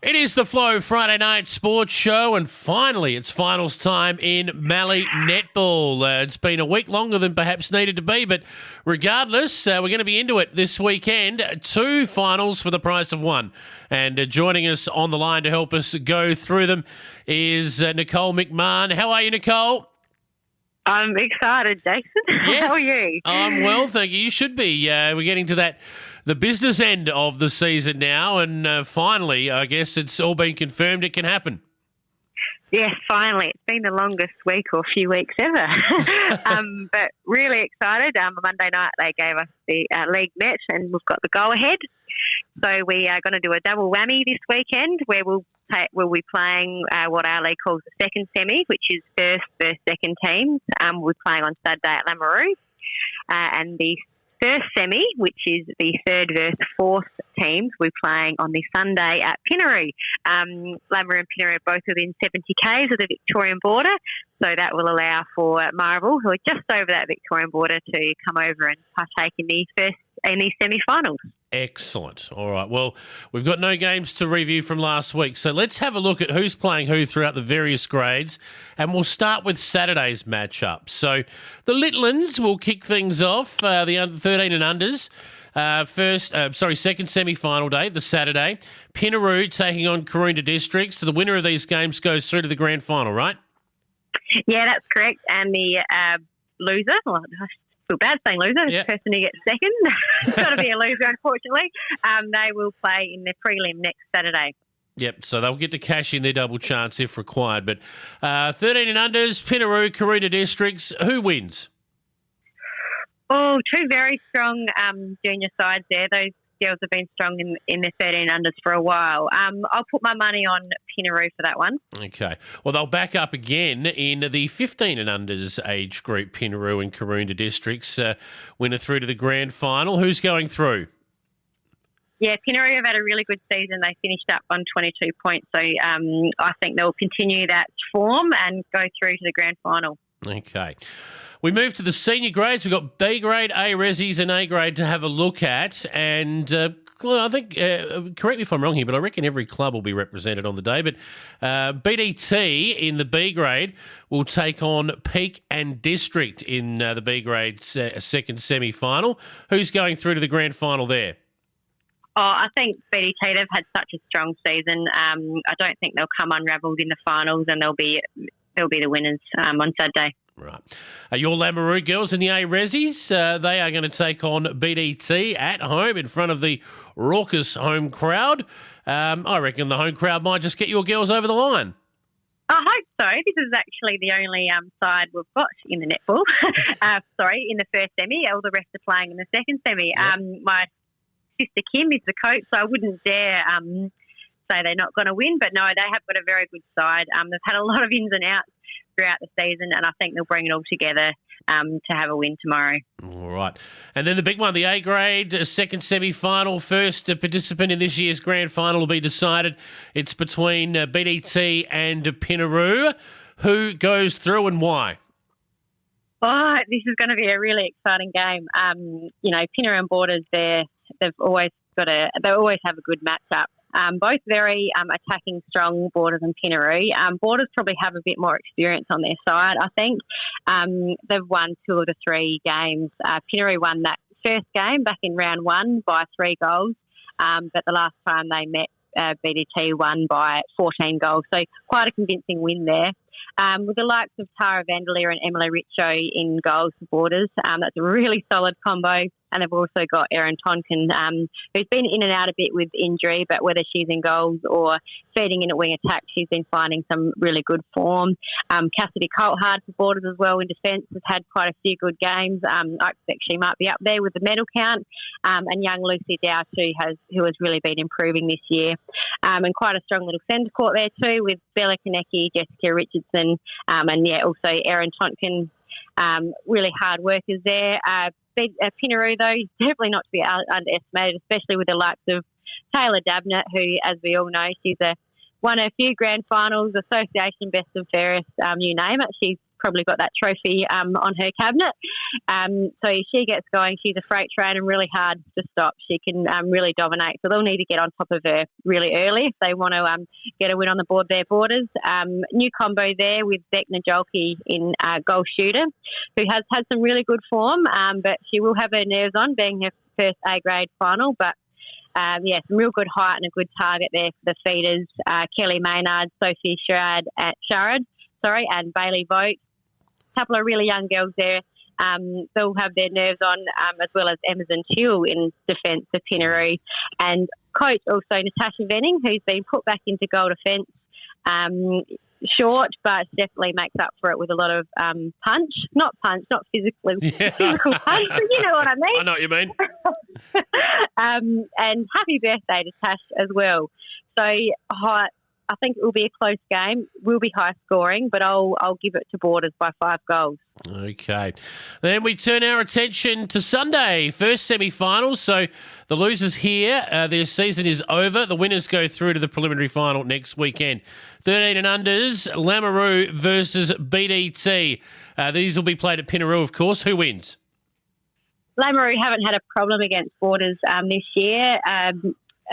It is the Flow Friday night sports show, and finally it's finals time in Mallee netball. It's been a week longer than perhaps needed to be, but regardless, we're going to be into it this weekend. 2 finals for the price of 1. And joining us on the line to help us go through them is Nicole McMahon. How are you, Nicole? I'm excited, Jason. Yes. How are you? I'm well, thank you. You should be. We're getting to the business end of the season now, and finally, I guess it's all been confirmed it can happen. Yes, finally. It's been the longest week or few weeks ever. But really excited. Monday night they gave us the league net and we've got the go-ahead. So we are going to do a double whammy this weekend where we'll be playing what our league calls the second semi, which is first versus second teams. We'll be playing on Saturday at Lameroo. And the first semi, which is the third versus fourth teams, we're playing on the Sunday at Pinaroo. Lameroo and Pinaroo are both within 70 k's of the Victorian border, so that will allow for Marvel, who are just over that Victorian border, to come over and partake in these semi-finals. Excellent. All right. Well, we've got no games to review from last week, so let's have a look at who's playing who throughout the various grades, and we'll start with Saturday's matchup. So the Littlands will kick things off, the under 13 and unders. Second semi-final day, the Saturday. Pinaroo taking on Karoonda Districts. So the winner of these games goes through to the grand final, right? Yeah, that's correct. And the loser, I feel bad saying loser, yep. The person who gets second, it's got to be a loser, unfortunately. They will play in the prelim next Saturday. Yep, so they'll get to cash in their double chance if required. But 13 and unders, Pinaroo, Karoonda Districts, who wins? Oh, 2 very strong junior sides there. Those girls have been strong in the 13 unders for a while. I'll put my money on Pinaroo for that one. Okay. Well, they'll back up again in the 15 and unders age group, Pinaroo and Karoonda Districts. Winner through to the grand final. Who's going through? Yeah, Pinaroo have had a really good season. They finished up on 22 points. So I think they'll continue that form and go through to the grand final. Okay. We move to the senior grades. We've got B grade, A resis and A grade to have a look at. And I think, correct me if I'm wrong here, but I reckon every club will be represented on the day. But BDT in the B grade will take on Peak and District in the B grade second semi-final. Who's going through to the grand final there? Oh, I think BDT, they've had such a strong season. I don't think they'll come unravelled in the finals, and they'll be the winners on Saturday. Right. Your Lameroo girls in the A resis, they are going to take on BDT at home in front of the raucous home crowd. I reckon the home crowd might just get your girls over the line. I hope so. This is actually the only side we've got in the netball. In the first semi. All the rest are playing in the second semi. Yep. My sister Kim is the coach, so I wouldn't dare say they're not going to win. But no, they have got a very good side. They've had a lot of ins and outs throughout the season, and I think they'll bring it all together to have a win tomorrow. All right. And then the big one, the A grade, second semi-final. First participant in this year's grand final will be decided. It's between BDT and Pinaroo. Who goes through and why? Oh, this is going to be a really exciting game. Pinaroo and Borders, they always have a good matchup. Both very attacking, strong, Borders and Pinaroo. Borders probably have a bit more experience on their side, I think. They've won 2 of the 3 games. Pinaroo won that first game back in round 1 by 3 goals, but the last time they met, BDT won by 14 goals. So quite a convincing win there. With the likes of Tara Vandalier and Emily Richo in goals for Borders, that's a really solid combo. And they've also got Erin Tonkin, who's been in and out a bit with injury, but whether she's in goals or feeding in at wing attack, she's been finding some really good form. Cassidy Colthard for Borders as well in defence has had quite a few good games. I expect she might be up there with the medal count. And young Lucy Dow too, who has really been improving this year. And quite a strong little centre court there too with Bella Konecki, Jessica Richardson, and also Erin Tonkin. Really hard workers there. Pinaroo, though, is definitely not to be underestimated, especially with the likes of Taylor Dabnett, who, as we all know, she's won a few grand finals, association best and fairest, you name it. She's probably got that trophy on her cabinet. So she gets going. She's a freight train and really hard to stop. She can really dominate. So they'll need to get on top of her really early if they want to get a win on the board there, Borders. New combo there with Beck Najolki in goal shooter, who has had some really good form, but she will have her nerves on being her first A-grade final. But some real good height and a good target there for the feeders. Kelly Maynard, Sophie Sharad, and Bailey Vogt. A couple of really young girls there. They'll have their nerves on, as well as Emerson Teal in defence for Pinaroo. And coach also Natasha Venning, who's been put back into goal defence. Short, but definitely makes up for it with a lot of not physical punch, but you know what I mean. I know what you mean. And happy birthday to Tash as well. So I think it will be a close game. Will be high scoring, but I'll give it to Borders by 5 goals. Okay. Then we turn our attention to Sunday, first semi-finals. So the losers here, their season is over. The winners go through to the preliminary final next weekend. 13 and unders, Lamoureux versus BDT. These will be played at Pinaroo, of course. Who wins? Lamoureux haven't had a problem against Borders this year.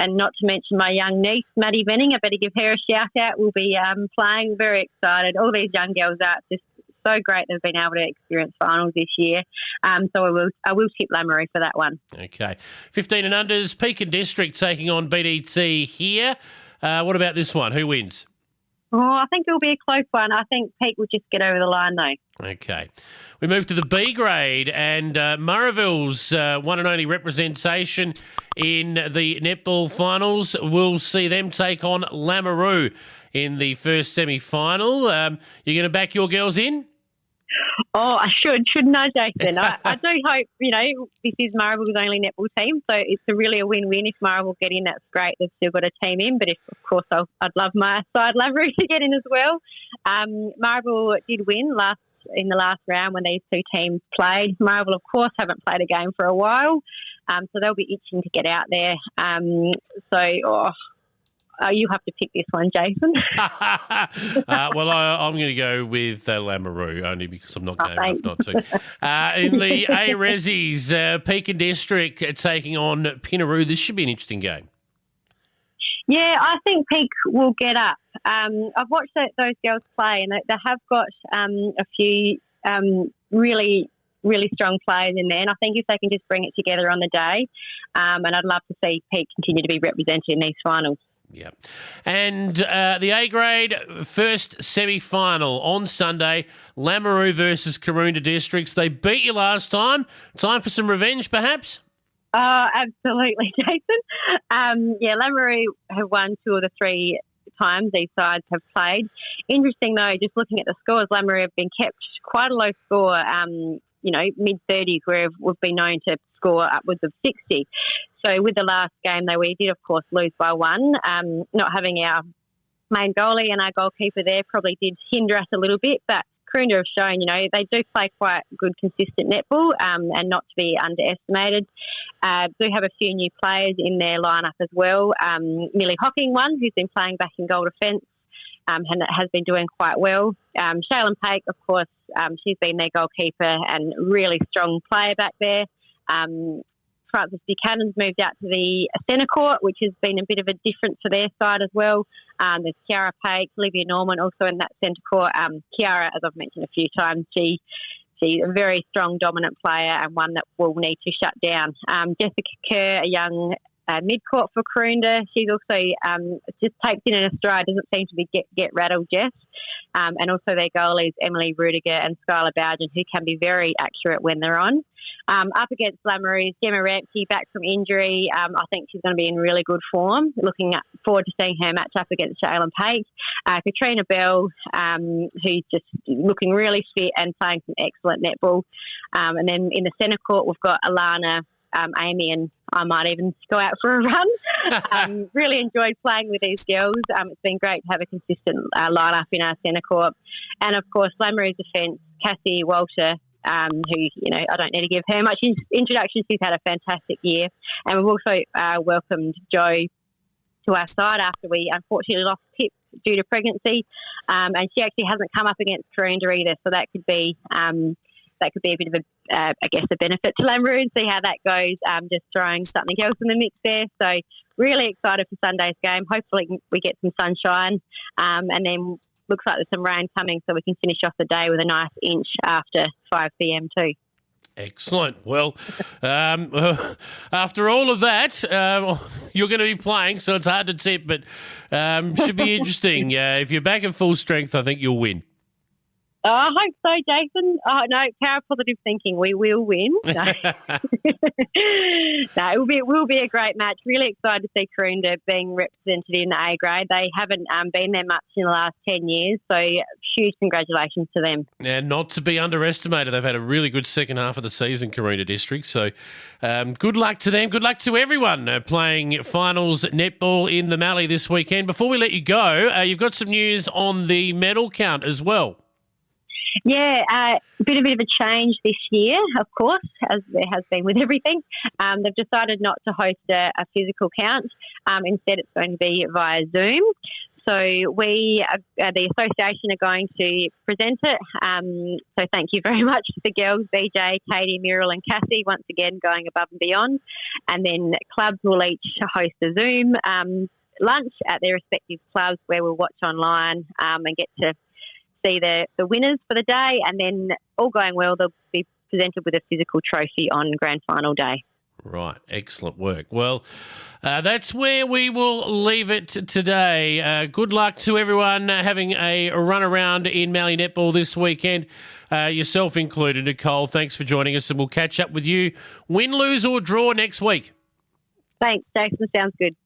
And not to mention my young niece, Maddie Venning. I better give her a shout-out. We'll be playing. Very excited. All these young girls are just so great they've been able to experience finals this year. So I will tip Lamoureux for that one. Okay. 15 and unders, Pekin District taking on BDT here. What about this one? Who wins? Oh, I think it'll be a close one. I think Peak will just get over the line, though. Okay. We move to the B grade, and Murrayville's one and only representation in the netball finals. We'll see them take on Lamoureux in the first semi-final. You're going to back your girls in? Oh, I shouldn't I, Jason? I do hope, this is Murrayville's only netball team, so it's really a win-win. If Murrayville get in, that's great. They've still got a team in, but of course, I'd love my side Lamoureux to get in as well. Murrayville did win in the last round when these two teams played. Murrayville, of course, haven't played a game for a while, so they'll be itching to get out there. You have to pick this one, Jason. Well, I'm going to go with Lamoureux, only because I'm not game enough not to. In the A Resis, Pekin District taking on Pinaroo. This should be an interesting game. Yeah, I think Peak will get up. I've watched those girls play, and they have got a few really, really strong players in there. And I think if they can just bring it together on the day, and I'd love to see Peak continue to be represented in these finals. Yeah. And the A grade first semi-final on Sunday, Lamoureux versus Karoonda Districts. They beat you last time. Time for some revenge, perhaps? Absolutely, Jason. Lamoureux have won 2 of the 3 times these sides have played. Interesting, though, just looking at the scores, Lamoureux have been kept quite a low score, mid-30s, where we've been known to score upwards of 60. So with the last game, though, we did, of course, lose by 1. Not having our main goalie and our goalkeeper there probably did hinder us a little bit, but Karoonda have shown, they do play quite good, consistent netball and not to be underestimated. Do have a few new players in their lineup as well. Millie Hocking, who's been playing back in goal defence, and has been doing quite well. Shaylin Pake, of course, she's been their goalkeeper and really strong player back there. Frances Buchanan's moved out to the centre court, which has been a bit of a difference for their side as well. There's Kiara Pake, Olivia Norman also in that centre court. Kiara, as I've mentioned a few times, she's a very strong, dominant player and one that will need to shut down. Jessica Kerr, a young mid-court for Karoonda. She's also just takes in a stride, doesn't seem to be get rattled, Jess. And also their goalies, Emily Rudiger and Skylar Bowden, who can be very accurate when they're on. Up against Lamoureux, Gemma Rampsey back from injury. I think she's going to be in really good form. Looking forward to seeing her match up against Shaylin Pate. Katrina Bell, who's just looking really fit and playing some excellent netball. And then in the centre court, we've got Alana, Amy, and I might even go out for a run. Really enjoyed playing with these girls. It's been great to have a consistent line-up in our centre court. And, of course, Lamoureux's defence, Cassie Walter, who, I don't need to give her much introduction. She's had a fantastic year. And we've also welcomed Jo to our side after we unfortunately lost Pip due to pregnancy, and she actually hasn't come up against Karoonda either, so that could be a bit of a benefit to Lameroo, and see how that goes. Just throwing something else in the mix there. So really excited for Sunday's game. Hopefully we get some sunshine, and then looks like there's some rain coming, so we can finish off the day with a nice inch after 5 p.m. too. Excellent. Well, after all of that, you're going to be playing, so it's hard to tip, but should be interesting. If you're back at full strength, I think you'll win. Oh, I hope so, Jason. Oh, no, power positive thinking. We will win. No, it will be a great match. Really excited to see Karoonda being represented in the A grade. They haven't been there much in the last 10 years, so huge congratulations to them. And not to be underestimated, they've had a really good second half of the season, Karoonda District. So good luck to them. Good luck to everyone playing finals netball in the Mallee this weekend. Before we let you go, you've got some news on the medal count as well. Yeah, a bit of a change this year, of course, as there has been with everything. They've decided not to host a physical count. Instead, it's going to be via Zoom. So we, the association, are going to present it. So thank you very much to the girls, BJ, Katie, Muriel and Cassie, once again going above and beyond. And then clubs will each host a Zoom lunch at their respective clubs where we'll watch online and get to see the winners for the day, and then all going well, they'll be presented with a physical trophy on grand final day. Right, excellent work. Well, that's where we will leave it today. Good luck to everyone having a run around in Mallee netball this weekend, yourself included, Nicole. Thanks for joining us, and we'll catch up with you, win, lose or draw, next week. Thanks, Jason. Sounds good.